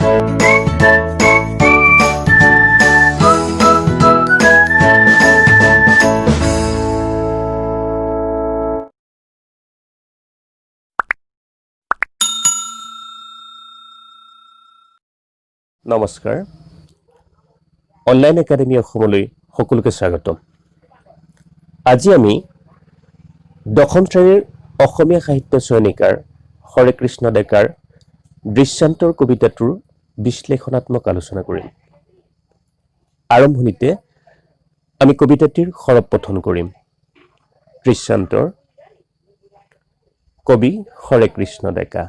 নমস্কাৰ online academy অসমলৈ সকলোকে স্বাগতম আজি আমি দশম শ্ৰেণীৰ অসমীয়া সাহিত্য চয়নিকাৰ হৰে কৃষ্ণ ডেকাৰ দৃশ্যান্তৰ কবিতাটোৰ বিশ্লেষণাত্মক আলোচনা কৰিম আৰম্ভণিতে আমি কবিতাটিৰ সৰব পঠন কৰিম দৃশ্যান্তৰ কবি হৰে কৃষ্ণ ডেকা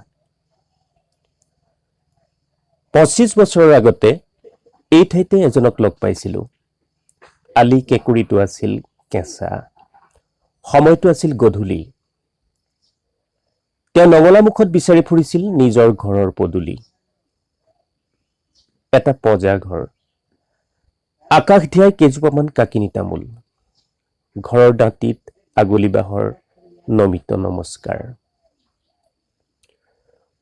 25 বছৰৰ আগতে এই ঠাইতে এজনক লগ পাইছিলো আলি কেকুৰিটো আছিল কেঁচা সময়টো আছিল গধূলি তেওঁ নঙলামুখত বিচাৰি ফুৰিছিল নিজৰ ঘৰৰ পদূলি এটা পজা ঘৰ আকাশ ধিয়াই কেজোপামান কাকিনি তামোল ঘৰৰ দাঁতিত আগলি বাহৰ নমিত নমস্কাৰ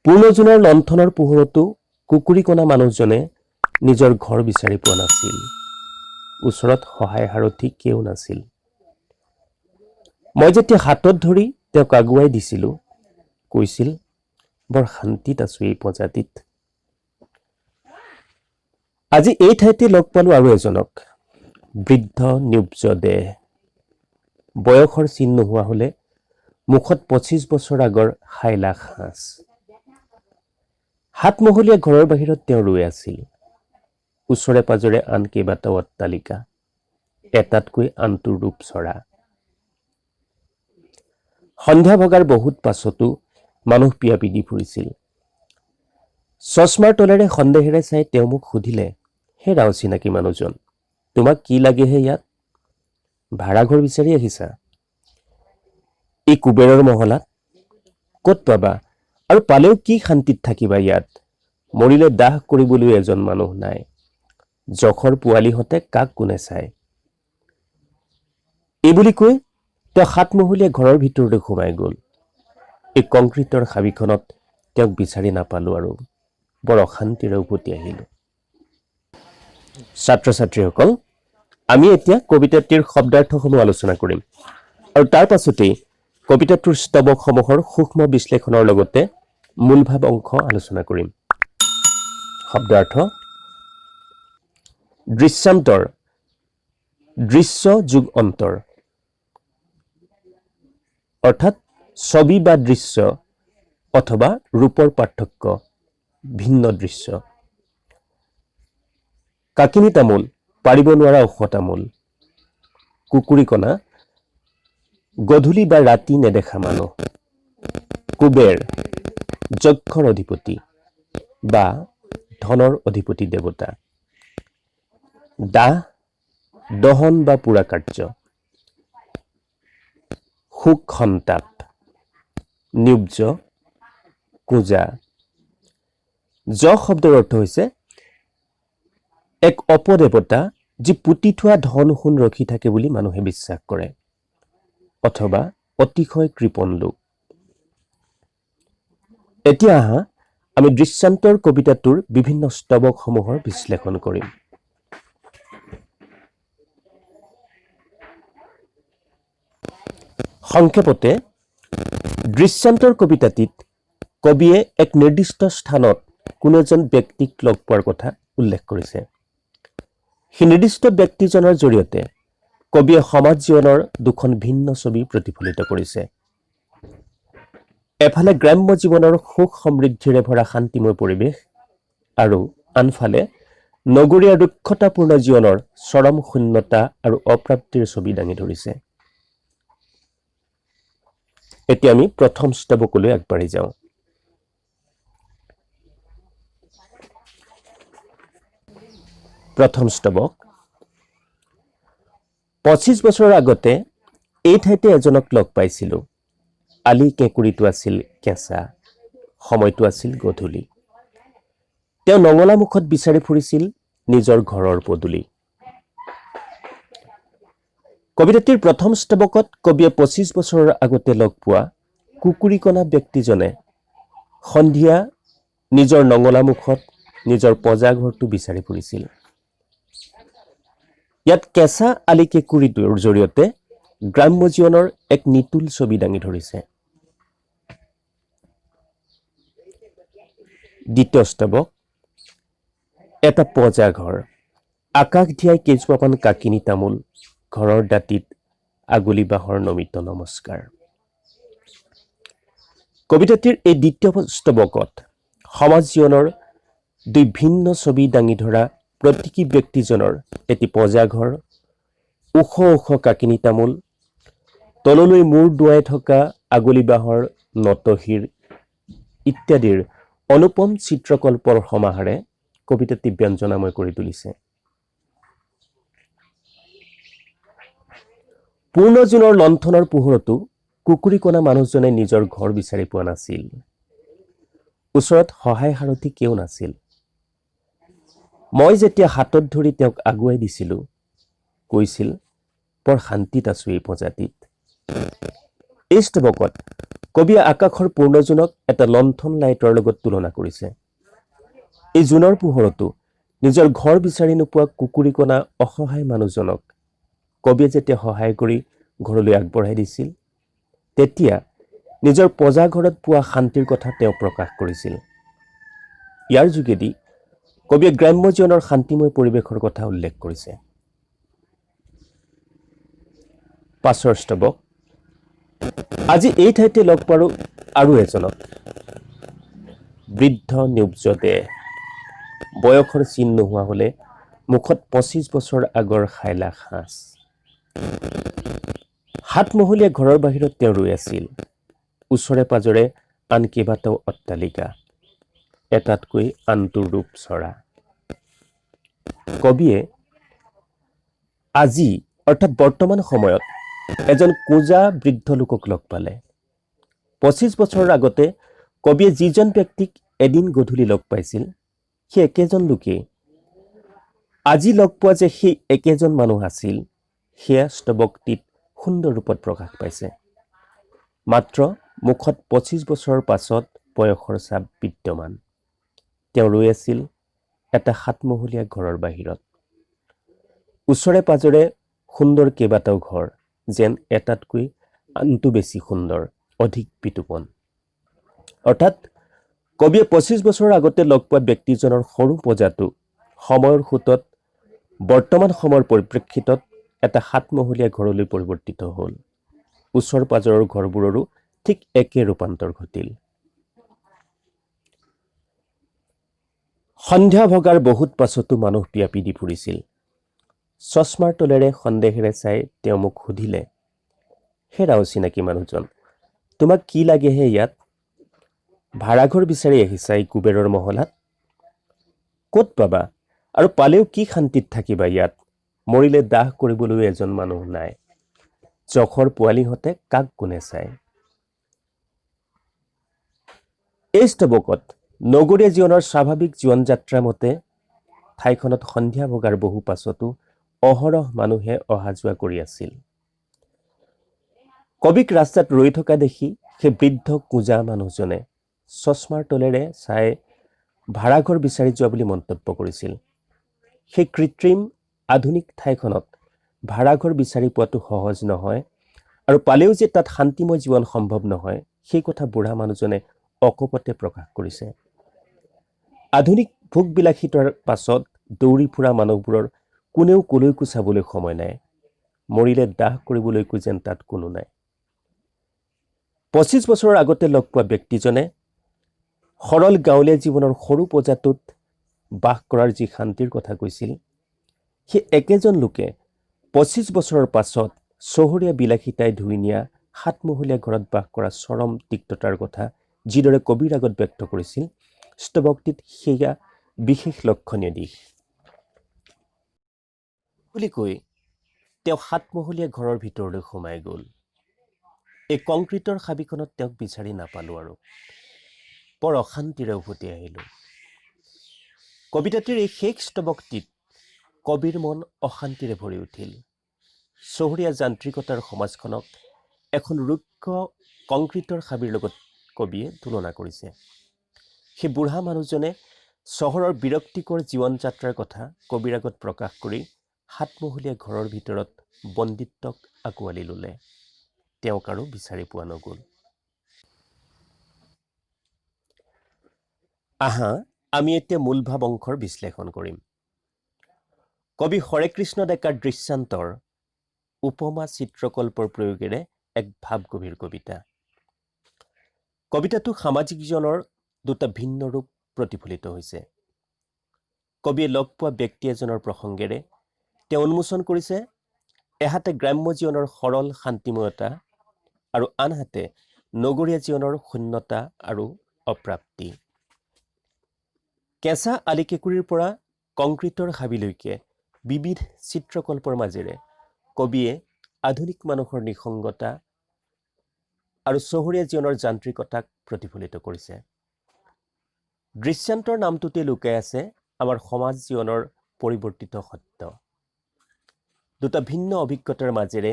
পূৰ্ণজোনাৰ লণ্ঠনৰ পোহৰতো কুকুৰিকণা মানুহজনে নিজৰ ঘৰ বিচাৰি পোৱা নাছিল ওচৰত সহায় হাৰথি কেউ নাছিল মই যেতিয়া হাতত ধৰি তেওঁক আগুৱাই দিছিলো কৈছিল বৰ শান্তিত আছো এই পজাতিত আজি এই ঠাইতে লগ পালো আৰু এজনক বৃদ্ধ নিউব্জ দেহ বয়সৰ চিন নোহোৱা হলে মুখত 25 বছৰ আগৰ হাইলা সাঁচ হাতমহলীয়া ঘৰৰ বাহিৰত তেওঁ ৰৈ আছিল ওচৰে পাজৰে আন কেইবাটাও অট্টালিকা এটাতকৈ আনটো ৰূপ চৰা সন্ধ্যা ভগাৰ বহুত পাছতো মানুহ পিয়াপি দি ফুৰিছিল চশমাৰ তলেৰে সন্দেহেৰে চাই তেওঁ মোক সুধিলে হে ৰাও চিনাকি মানুহজন তোমাক কি লাগে হে ইয়াত ভাড়াঘৰ বিচাৰি আহিছা এই কুবেৰৰ মহলাত ক'ত পাবা আৰু পালেও কি শান্তিত থাকিবা ইয়াত মৰিলে দাহ কৰিবলৈ এজন মানুহ নাই জখৰ পোৱালিহতে কাক কোনে চায় এই বুলি কৈ তেওঁ সাতমহলীয়া ঘৰৰ ভিতৰলৈ সোমাই গ'ল এই কংক্ৰিটৰ হাবিখনত তেওঁক বিচাৰি নাপালো আৰু বৰ অশান্তিৰে উভতি আহিলো ছাত্ৰ ছাত্ৰীসকল আমি এতিয়া কবিতাটিৰ শব্দাৰ্থসমূহ আলোচনা কৰিম আৰু তাৰ পাছতেই কবিতাটোৰ স্তৱকসমূহৰ সূক্ষ্ম বিশ্লেষণৰ লগতে মূলভাৱ অংশ আলোচনা কৰিম শব্দাৰ্থ দৃশ্যান্তৰ দৃশ্য যোগ অন্তৰ অৰ্থাৎ ছবি বা দৃশ্য অথবা ৰূপৰ পাৰ্থক্য ভিন্ন দৃশ্য কাকিনি তামোল পাৰিব নোৱাৰা ওখ তামোল কুকুৰিকণা গধূলি বা ৰাতি নেদেখা মানুহ কুবেৰ যক্ষৰ অধিপতি বা ধনৰ অধিপতি দেৱতা দাহ দহন বা পুৰা কাৰ্য সুখ সন্তাপ নিউব্জ কুজা য শব্দৰ অৰ্থ হৈছে এক অপদেৱতা যি পুতি থোৱা ধন সোণ ৰখি থাকে বুলি মানুহে বিশ্বাস কৰে অথবা অতিশয় কৃপণ লোক এতিয়া আহা আমি দৃশ্যান্তৰ কবিতাটোৰ বিভিন্ন স্তৱকসমূহৰ বিশ্লেষণ কৰিম সংক্ষেপতে দৃশ্যান্তৰ কবিতাটিত কবিয়ে এক নিৰ্দিষ্ট স্থানত কোনো এজন ব্যক্তিক লগ পোৱাৰ কথা উল্লেখ কৰিছে সেই নিৰ্দিষ্ট ব্যক্তিজনৰ জৰিয়তে কবিয়ে সমাজ জীৱনৰ দুখন ভিন্ন ছবি প্ৰতিফলিত কৰিছে এফালে গ্ৰাম্য জীৱনৰ সুখ সমৃদ্ধিৰে ভৰা শান্তিময় পৰিৱেশ আৰু আনফালে নগৰীয়া দুৰ্ঘটনাপূৰ্ণ জীৱনৰ চৰম শূন্যতা আৰু অপ্ৰাপ্তিৰ ছবি দাঙি ধৰিছে এতিয়া আমি প্ৰথম স্তৱকলৈ আগবাঢ়ি যাওঁ প্ৰথম স্তৱক 25 বছৰৰ আগতে এই ঠাইতে এজনক লগ পাইছিলো আলি কেকুৰিটো আছিল কেঁচা সময়টো আছিল গধূলি তেওঁ নঙলামুখত বিচাৰি ফুৰিছিল নিজৰ ঘৰৰ পদূলি কবিতাটিৰ প্ৰথম স্তৱকত কবিয়ে 25 বছৰৰ আগতে লগ পোৱা কুকুৰিকণা ব্যক্তিজনে সন্ধিয়া নিজৰ নঙলামুখত নিজৰ পজাঘৰটো বিচাৰি ফুৰিছিল। ইয়াত কেঁচা আলি কেঁকুৰিটোৰ জৰিয়তে গ্ৰাম্য জীৱনৰ এক নিতুল ছবি দাঙি ধৰিছে। দ্বিতীয় স্তৱক, এটা পজাঘৰ, আকাশ ধিয়াই কেইজোপামান কাকিনী তামোল, ঘৰৰ দাঁতিত আগুলি বাঁহৰ নমিত নমস্কাৰ। কবিতাটিৰ এই দ্বিতীয় স্তৱকত সমাজ জীৱনৰ দুই ভিন্ন ছবি দাঙি ধৰা প্ৰতীকী ব্যক্তিজনৰ এটি পজাঘৰ, ওখ ওখ কাকিনী তামোল, তললৈ মূৰ দুৱাই থকা আগুলি বাঁহৰ নতশিৰ ইত্যাদিৰ অনুপম চিত্ৰকল্পৰ সমাহাৰে কবিতাটি ব্যঞ্জনাময় কৰি তুলিছে। পূৰ্ণ জোনৰ লণ্ঠনৰ পোহৰতো কুকুৰি কণা মানুহজনে নিজৰ ঘৰ বিচাৰি পোৱা নাছিল। ওচৰত সহায় সাৰথি কেও নাছিল। মই যেতিয়া হাতত ধৰি তেওঁক আগুৱাই দিছিলোঁ, কৈছিল, বৰ শান্তিত আছো এই প্ৰজাতিত। এই স্তৱকত কবিয়ে আকাশৰ পূৰ্ণজোনক এটা লণ্ঠন লাইটৰ লগত তুলনা কৰিছে। এই জোনৰ পোহৰতো নিজৰ ঘৰ বিচাৰি নোপোৱা কুকুৰি কণা অসহায় মানুহজনক কবিয়ে যেতিয়া সহায় কৰি ঘৰলৈ আগবঢ়াই দিছিল, তেতিয়া নিজৰ পজাঘৰত পোৱা শান্তিৰ কথা তেওঁ প্ৰকাশ কৰিছিল। ইয়াৰ যোগেদি কবিয়ে গ্ৰাম্য জীৱনৰ শান্তিময় পৰিৱেশৰ কথা উল্লেখ কৰিছে। পাছৰ স্তৱক, আজি এই ঠাইতে লগ পালোঁ আৰু এজনক, বৃদ্ধ নিউজ দেহ, বয়সৰ চিন নোহোৱা হলে মুখত 25 বছৰ আগৰ খাইলা সাঁচ। সাতমহলীয়া ঘৰৰ বাহিৰত তেওঁ ৰৈ আছিল। ওচৰে পাজৰে আন কেইবাটাও অট্টালিকা, এটাতকৈ আনটোৰ ৰূপ চৰা। কবিয়ে আজি অৰ্থাৎ বৰ্তমান সময়ত এজন কোজা বৃদ্ধ লোকক লগ পালে। 25 বছৰৰ আগতে কবিয়ে যিজন ব্যক্তিক এদিন গধূলি লগ পাইছিল, সেই একেজন লোকেই আজি লগ পোৱা যে সেই একেজন মানুহ আছিল, সেয়া স্তৱকটিত সুন্দৰ ৰূপত প্ৰকাশ পাইছে। মাত্ৰ মুখত 25 বছৰৰ পাছত বয়সৰ ছাপ বিদ্যমান। তেওঁ ৰৈ আছিল এটা সাতমহলীয়া ঘৰৰ বাহিৰত। ওচৰে পাজৰে সুন্দৰ কেইবাটাও ঘৰ, যেন এটাতকৈ আনটো বেছি সুন্দৰ, অধিক বিতোপন। অৰ্থাৎ কবিয়ে 25 বছৰৰ আগতে লগ পোৱা ব্যক্তিজনৰ সৰু পজাটো সময়ৰ সোঁতত বৰ্তমান সময়ৰ পৰিপ্ৰেক্ষিতত এটা সাতমহলীয়া ঘৰলৈ পৰিৱৰ্তিত হ'ল। ওচৰ পাজৰৰ ঘৰবোৰৰো ঠিক একে ৰূপান্তৰ ঘটিল। সন্ধ্যা ভগাৰ বহুত পাছতো মানুহ পিয়াপি দি ফুৰিছিল। চশমাৰ তলেৰে সন্দেহেৰে চাই তেওঁ মোক সুধিলে, হেৰা অচিনাকি মানুহজন, তোমাক কি লাগেহে ইয়াত? ভাড়াঘৰ বিচাৰি আহিছা এই কুবেৰৰ মহলাত? ক'ত পাবা আৰু পালেও কি শান্তিত থাকিবা ইয়াত? মৰিলে দাহ কৰিবলৈ এজন মানুহ নাই। জখৰ পোৱালিহঁতে কাক কোনে চায়? এই স্তৱকত নগৰীয়া জীৱনৰ স্বাভাৱিক জীৱন যাত্ৰা মতে ঠাইখনত সন্ধিয়া ভগাৰ বহু পাছতো অহৰহ মানুহে অহা যোৱা কৰি আছিল। কবিক ৰাস্তাত ৰৈ থকা দেখি সেই বৃদ্ধ কোজা মানুহজনে চশমাৰ তলেৰে চাই ভাড়াঘৰ বিচাৰি যোৱা বুলি মন্তব্য কৰিছিল। সেই কৃত্ৰিম আধুনিক ঠাইখনত ভাড়াঘৰ বিচাৰি পোৱাটো সহজ নহয়, আৰু পালেও যে তাত শান্তিময় জীৱন সম্ভৱ নহয়, সেই কথা বুঢ়া মানুহজনে অকপতে প্ৰকাশ কৰিছে। আধুনিক ভোগবিলাসিতাৰ পাছত দৌৰি ফুৰা মানুহবোৰৰ কোনেও কলৈকো চাবলৈ সময় নাই। মৰিলে দাহ কৰিবলৈকো যেন তাত কোনো নাই। 25 বছৰৰ আগতে লগ পোৱা ব্যক্তিজনে সৰল গাঁৱলীয়া জীৱনৰ সৰু পজাটোত বাস কৰাৰ যি শান্তিৰ কথা কৈছিল, সেই একেজন লোকে 25 বছৰৰ পাছত চহৰীয়া বিলাসিতাই ধুই নিয়া সাতমহলীয়া ঘৰত বাস কৰা চৰম তিক্ততাৰ কথা যিদৰে কবিৰ আগত ব্যক্ত কৰিছিল, স্তৱকটিত সেয়া বিশেষ লক্ষণীয় দিশ বুলি কৈ তেওঁ সাতমহলীয়া ঘৰৰ ভিতৰলৈ সোমাই গ'ল। এই কংক্ৰিটৰ হাবিখনত তেওঁক বিচাৰি নাপালোঁ আৰু বৰ অশান্তিৰে উভতি আহিলোঁ। কবিতাটিৰ এই শেষ স্তৱকটিত কবিৰ মন অশান্তিৰে ভৰি উঠিল। চহৰীয়া যান্ত্ৰিকতাৰ সমাজখনক এখন ৰুক্ষ কংক্ৰিটৰ হাবিৰ লগত কবিয়ে তুলনা কৰিছে। সেই বুঢ়া মানুহজনে চহৰৰ বিৰক্তিকৰ জীৱন যাত্ৰাৰ কথা কবিৰ আগত প্ৰকাশ কৰি সাতমহলীয়া ঘৰৰ ভিতৰত বন্দিত্বক আঁকোৱালি ল'লে। তেওঁক আৰু বিচাৰি পোৱা নগ'ল। আহা আমি এতিয়া মূল ভাৱ অংশৰ বিশ্লেষণ কৰিম। কবি হৰেকৃষ্ণ ডেকাৰ দৃশ্যান্তৰ উপমা চিত্ৰকল্পৰ প্ৰয়োগেৰে এক ভাৱগভীৰ কবিতা। কবিতাটো সামাজিক জীৱনৰ দুটা ভিন্ন ৰূপ প্ৰতিফলিত হৈছে। কবিয়ে লগ পোৱা ব্যক্তি এজনৰ প্ৰসংগেৰে তেওঁ উন্মোচন কৰিছে এহাতে গ্ৰাম্য জীৱনৰ সৰল শান্তিময়তা আৰু আনহাতে নগৰীয়া জীৱনৰ শূন্যতা আৰু অপ্ৰাপ্তি। কেঁচা আলিকেঁকুৰিৰ পৰা কংক্ৰিটৰ হাবিলৈকে বিবিধ চিত্ৰকল্পৰ মাজেৰে কবিয়ে আধুনিক মানুহৰ নিসংগতা আৰু চহৰীয়া জীৱনৰ যান্ত্ৰিকতাক প্ৰতিফলিত কৰিছে। দৃশ্যান্তৰ নামটোতে লুকাই আছে আমাৰ সমাজ জীৱনৰ পৰিৱৰ্তিত সত্য। দুটা ভিন্ন অভিজ্ঞতাৰ মাজেৰে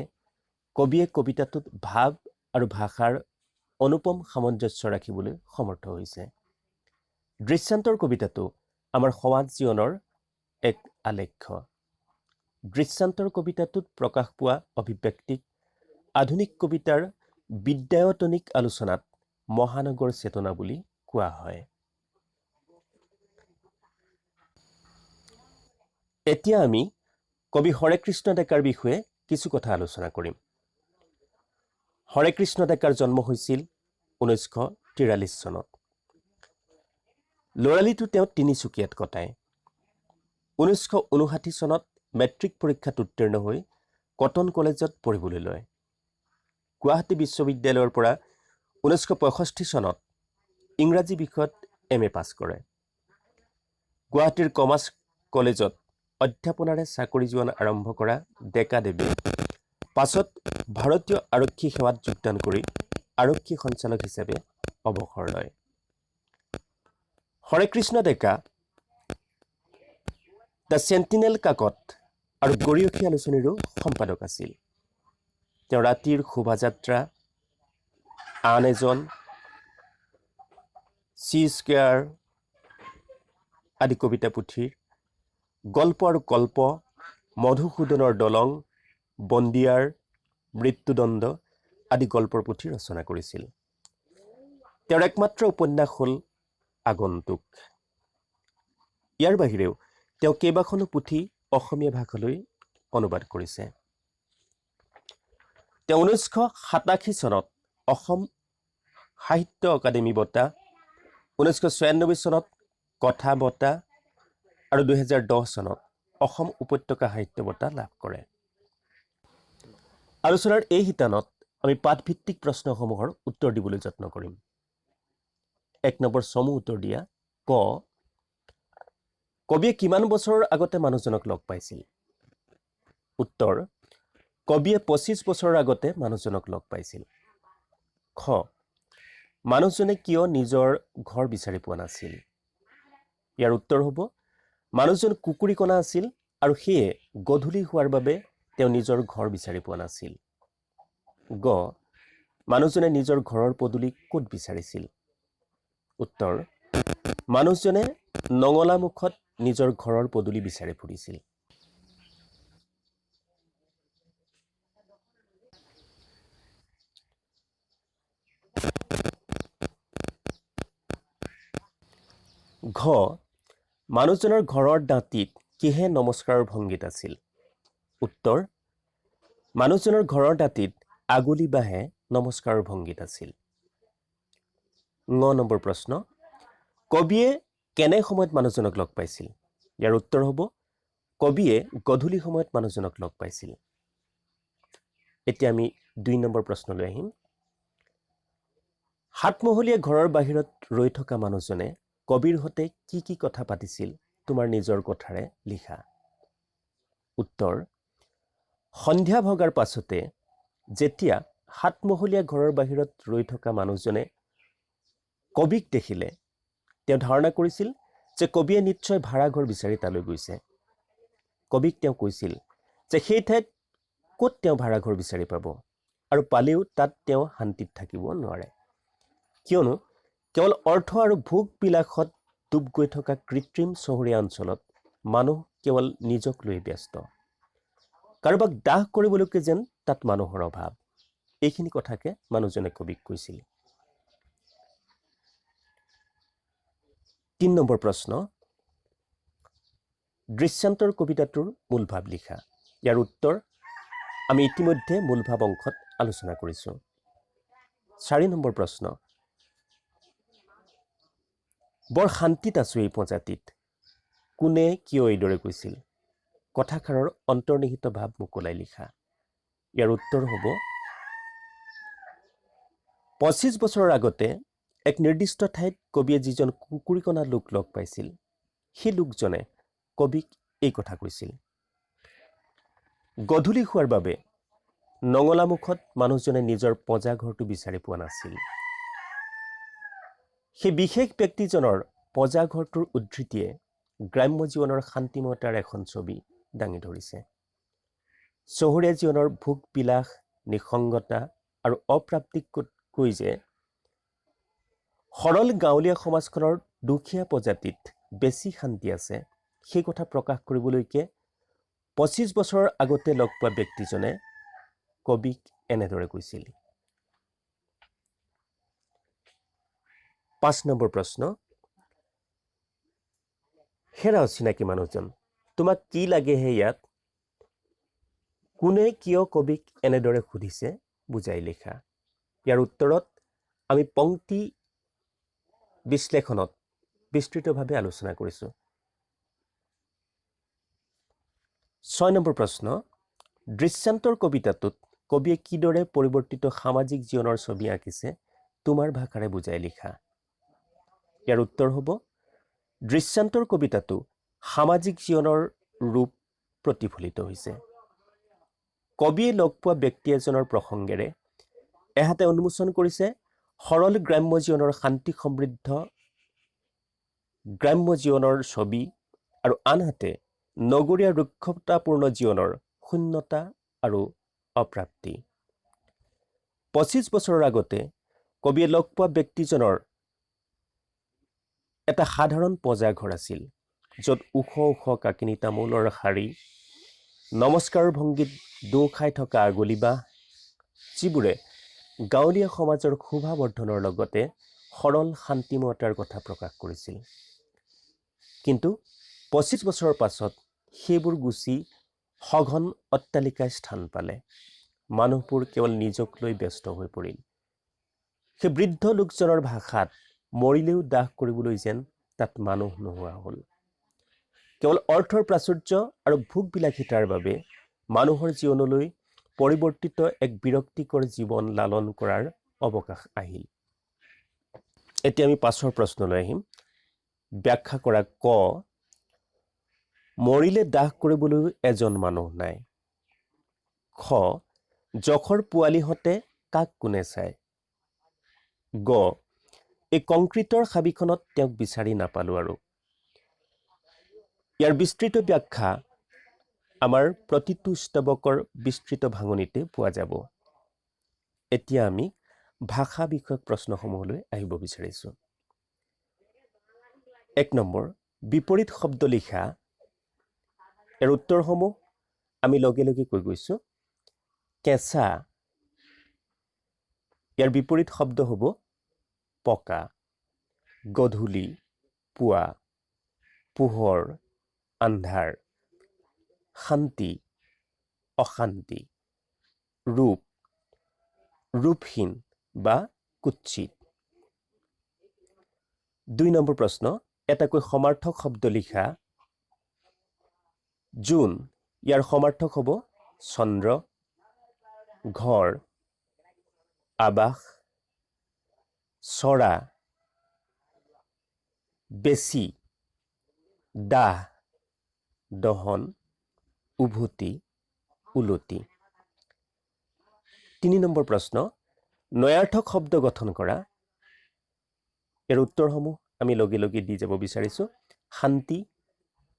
কবিয়ে কবিতাটোত ভাৱ আৰু ভাষাৰ অনুপম সামঞ্জস্য ৰাখিবলৈ সমৰ্থ হৈছে। দৃশ্যান্তৰ কবিতাটো আমাৰ সমাজ জীৱনৰ এক আলেখ্য। দৃশ্যান্তৰ কবিতাটোত প্ৰকাশ পোৱা অভিব্যক্তিক আধুনিক কবিতাৰ বিদ্যায়তনিক আলোচনাত মহানগৰ চেতনা বুলি কোৱা হয়। এতিয়া আমি কবি হৰেকৃষ্ণ ডেকাৰ বিষয়ে কিছু কথা আলোচনা কৰিম। হৰেকৃষ্ণ ডেকাৰ জন্ম হৈছিল 1943 চনত। ল'ৰালিটো তেওঁ তিনিচুকীয়াত কটায়। 1959 চনত মেট্ৰিক পৰীক্ষাত উত্তীৰ্ণ হৈ কটন কলেজত পঢ়িবলৈ লয়। গুৱাহাটী বিশ্ববিদ্যালয়ৰ পৰা 1965 চনত ইংৰাজী বিষয়ত MA পাছ কৰে। গুৱাহাটীৰ কমাৰ্চ কলেজত অধ্যাপনাৰে চাকৰি জীৱন আৰম্ভ কৰা ডেকা দেৱীয়ে পাছত ভাৰতীয় আৰক্ষী সেৱাত যোগদান কৰি আৰক্ষী সঞ্চালক হিচাপে অৱসৰ লয়। হৰেকৃষ্ণ ডেকা দ্য চেণ্টিনেল কাকত আৰু গৰিয়সী আলোচনীৰো সম্পাদক আছিল। তেওঁ ৰাতিৰ শোভাযাত্ৰা, আন এজন, চি স্কোৱাৰ আদি কবিতা পুথিৰ, গল্প আৰু কল্প, মধুসূদনৰ দলং, বন্দিয়াৰ, মৃত্যুদণ্ড আদি গল্পৰ পুথি ৰচনা কৰিছিল। তেওঁৰ একমাত্ৰ উপন্যাস হ'ল আগন্তুক। ইয়াৰ বাহিৰেও তেওঁ কেইবাখনো পুথি অসমীয়া ভাষালৈ অনুবাদ কৰিছে। তেওঁ 1987 চনত অসম সাহিত্য অকাডেমী বঁটা, 1996 চনত কথা বঁটা আৰু 2010 চনত অসম উপত্যকা সাহিত্য বঁটা লাভ কৰে। আলোচনাৰ এই শিতানত আমি পাঠভিত্তিক প্ৰশ্নসমূহৰ উত্তৰ দিবলৈ যত্ন কৰিম। 1 নম্বৰ চমু উত্তৰ দিয়া। ক, কবিয়ে কিমান বছৰৰ আগতে মানুহজনক লগ পাইছিল? উত্তৰ, কবিয়ে 25 বছৰৰ আগতে মানুহজনক লগ পাইছিল। খ, মানুহজনে কিয় নিজৰ ঘৰ বিচাৰি পোৱা নাছিল? ইয়াৰ উত্তৰ হ'ব, মানুহজন কুকুৰীকণা আছিল আৰু সেয়ে গধূলি হোৱাৰ বাবে তেওঁ নিজৰ ঘৰ বিচাৰি পোৱা নাছিল। গ, মানুহজনে নিজৰ ঘৰৰ পদূলি ক'ত বিচাৰিছিল? উত্তৰ, মানুহজনে নঙলামুখত নিজৰ ঘৰৰ পদূলি বিচাৰি ফুৰিছিল। ঘ, মানুহজনৰ ঘৰৰ দাঁতিত কিহে নমস্কাৰৰ ভংগীত আছিল? উত্তৰ, মানুহজনৰ ঘৰৰ দাঁতিত আগুলি বাঁহে নমস্কাৰৰ ভংগীত আছিল। 9 নম্বৰ প্ৰশ্ন, কবিয়ে কেনে সময়ত মানুহজনক লগ পাইছিল? ইয়াৰ উত্তৰ হ'ব, কবিয়ে গধূলি সময়ত মানুহজনক লগ পাইছিল। এতিয়া আমি 2 নম্বৰ প্ৰশ্নলৈ আহিম। সাতমহলীয়া ঘৰৰ বাহিৰত ৰৈ থকা মানুহজনে কবিৰ সৈতে কি কি কথা পাতিছিল তোমাৰ নিজৰ কথাৰে লিখা? উত্তৰ, সন্ধিয়া ভগাৰ পাছতে যেতিয়া সাতমহলীয়া ঘৰৰ বাহিৰত ৰৈ থকা মানুহজনে কবিক দেখিলে তেওঁ ধাৰণা কৰিছিল যে কবিয়ে নিশ্চয় ভাড়াঘৰ বিচাৰি তালৈ গৈছে। কবিক তেওঁ কৈছিল যে সেই ঠাইত ক'ত তেওঁ ভাড়াঘৰ বিচাৰি পাব আৰু পালেও তাত তেওঁ শান্তিত থাকিব নোৱাৰে, কিয়নো কেৱল অৰ্থ আৰু ভোগ বিলাসত ডুব গৈ থকা কৃত্ৰিম চহৰীয়া অঞ্চলত মানুহ কেৱল নিজক লৈ ব্যস্ত। কাৰোবাক দাহ কৰিবলৈকে যেন তাত মানুহৰ অভাৱ। এইখিনি কথাকে মানুহজনে কবিক কৈছিল। ৩ নম্বৰ প্ৰশ্ন, দৃশ্যান্তৰ কবিতাটোৰ মূল ভাৱ লিখা। ইয়াৰ উত্তৰ আমি ইতিমধ্যে মূল ভাৱ অংশত আলোচনা কৰিছোঁ। ৪ নম্বৰ প্ৰশ্ন, বৰ শান্তিত আছোঁ এই প্ৰজাতিত, কোনে কিয় এইদৰে কৈছিল? কথাষাৰৰ অন্তৰ্নিহিত ভাৱ মোকলাই লিখা। ইয়াৰ উত্তৰ হ'ব ২৫ বছৰৰ আগতে এক নিৰ্দিষ্ট ঠাইত কবিয়ে যিজন কুকুৰিকণা লোক লগ পাইছিল, সেই লোকজনে কবিক এই কথা কৈছিল। গধূলি হোৱাৰ বাবে নঙলামুখত মানুহজনে নিজৰ পঁজাঘৰটো বিচাৰি পোৱা নাছিল। সেই বিশেষ ব্যক্তিজনৰ পঁজাঘৰটোৰ উদ্ধৃতিয়ে গ্ৰাম্য জীৱনৰ শান্তিময়তাৰ এখন ছবি দাঙি ধৰিছে। চহৰীয়া জীৱনৰ ভোগ বিলাস, নিসংগতা আৰু অপ্ৰাপ্তিক কৈ যে সৰল গাঁৱলীয়া সমাজখনৰ দুখীয়া প্ৰজাতিত বেছি শান্তি আছে, সেই কথা প্ৰকাশ কৰিবলৈকে ২৫ বছৰৰ আগতে লগ পোৱা ব্যক্তিজনে কবিক এনেদৰে কৈছিল। ৫ নম্বৰ প্ৰশ্ন, হেৰা অচিনাকি মানুহজন, তোমাক কি লাগে হে ইয়াত? কোনে কিয় কবিক এনেদৰে সুধিছে বুজাই লিখা। ইয়াৰ উত্তৰত আমি পংক্তি বিশ্লেষণত বিস্তৃতভাৱে আলোচনা কৰিছোঁ। ৬ নম্বৰ প্ৰশ্ন, দৃশ্যান্তৰ কবিতাটোত কবিয়ে কিদৰে পৰিৱৰ্তিত সামাজিক জীৱনৰ ছবি আঁকিছে তোমাৰ ভাষাৰে বুজাই লিখা। ইয়াৰ উত্তৰ হ'ব দৃশ্যান্তৰ কবিতাটো সামাজিক জীৱনৰ ৰূপ প্ৰতিফলিত হৈছে। কবিয়ে লগ পোৱা ব্যক্তি এজনৰ প্ৰসংগেৰে এহাতে উন্মোচন কৰিছে সৰল গ্ৰাম্য জীৱনৰ শান্তি সমৃদ্ধ গ্ৰাম্য জীৱনৰ ছবি আৰু আনহাতে নগৰীয়া ৰুক্ষতাপূৰ্ণ জীৱনৰ শূন্যতা আৰু অপ্ৰাপ্তি। ২৫ বছৰৰ আগতে কবিয়ে লগ পোৱা ব্যক্তিজনৰ এটা সাধাৰণ পঁজাঘৰ আছিল, য'ত ওখ ওখ কাকিনি তামোলৰ শাৰী, নমস্কাৰৰ ভংগীত দো খাই থকা আগলি বাঁহ, যিবোৰে গাঁৱলীয়া সমাজৰ শোভাবৰ্ধনৰ লগতে সৰল শান্তিময়তাৰ কথা প্ৰকাশ কৰিছিল। কিন্তু ২৫ বছৰৰ পাছত সেইবোৰ গুচি সঘন অট্টালিকাই স্থান পালে। মানুহবোৰ কেৱল নিজক লৈ ব্যস্ত হৈ পৰিল। সেই বৃদ্ধ লোকজনৰ ভাষাত মৰিলেও দাহ কৰিবলৈ যেন তাত মানুহ নোহোৱা হ'ল। কেৱল অৰ্থৰ প্ৰাচুৰ্য আৰু ভোগবিলাসিতাৰ বাবে মানুহৰ জীৱনলৈ পৰিৱৰ্তিত এক বিৰক্তিকৰ জীৱন লালন কৰাৰ অৱকাশ আহিল। এতিয়া আমি ৫ৰ প্ৰশ্নলৈ আহিম। ব্যাখ্যা কৰা। ক, মৰিলে দাহ কৰিবলৈও এজন মানুহ নাই। খ, যখৰ পোৱালিহঁতে কাক কোনে চায়। গ, এই কংক্ৰিটৰ হাবিখনত তেওঁক বিচাৰি নাপালোঁ আৰু। ইয়াৰ বিস্তৃত ব্যাখ্যা আমাৰ প্ৰতিটো স্তৱকৰ বিস্তৃত ভাঙনিতে পোৱা যাব। এতিয়া আমি ভাষা বিষয়ক প্ৰশ্নসমূহলৈ আহিব বিচাৰিছোঁ। ১ নম্বৰ, বিপৰীত শব্দ লিখা। ইয়াৰ উত্তৰসমূহ আমি লগে লগে কৈ গৈছোঁ। কেঁচা, ইয়াৰ বিপৰীত শব্দ হ'ব পকা। গধূলি, পুৱা, পোহৰ, আন্ধাৰ। শান্তি, অশান্তি। ৰূপ, ৰূপহীন বা কুৎসিত। ২ নম্বৰ প্ৰশ্ন, এটাকৈ সমাৰ্থক শব্দ লিখা। জোন, ইয়াৰ সমাৰ্থক হ'ব চন্দ্ৰ, ঘৰ, আৱাস, চৰা, বেছি, দাহ, দহন, উভতি, উলটি। ৩ নম্বৰ প্ৰশ্ন, নয়াৰ্থক শব্দ গঠন কৰা। ইয়াৰ উত্তৰসমূহ আমি লগে লগে দি যাব বিচাৰিছোঁ। শান্তি,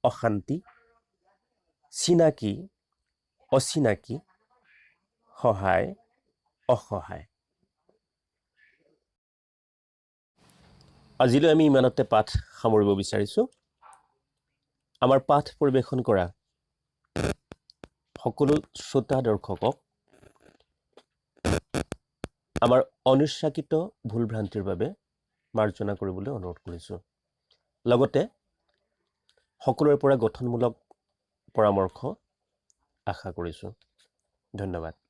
অশান্তি, চিনাকি, অচিনাকি, সহায়, অসহায়। আজিলৈ আমি ইমানতে পাঠ সামৰিব বিচাৰিছোঁ। আমাৰ পাঠ পৰিৱেশন কৰা সকলো শ্ৰোতা দৰ্শকক আমাৰ অনিচ্ছাকৃত ভুল ভ্ৰান্তিৰ বাবে মাৰ্জনা কৰিবলৈ অনুৰোধ কৰিছোঁ। লগতে সকলোৰে পৰা গঠনমূলক পৰামৰ্শ আশা কৰিছোঁ। ধন্যবাদ।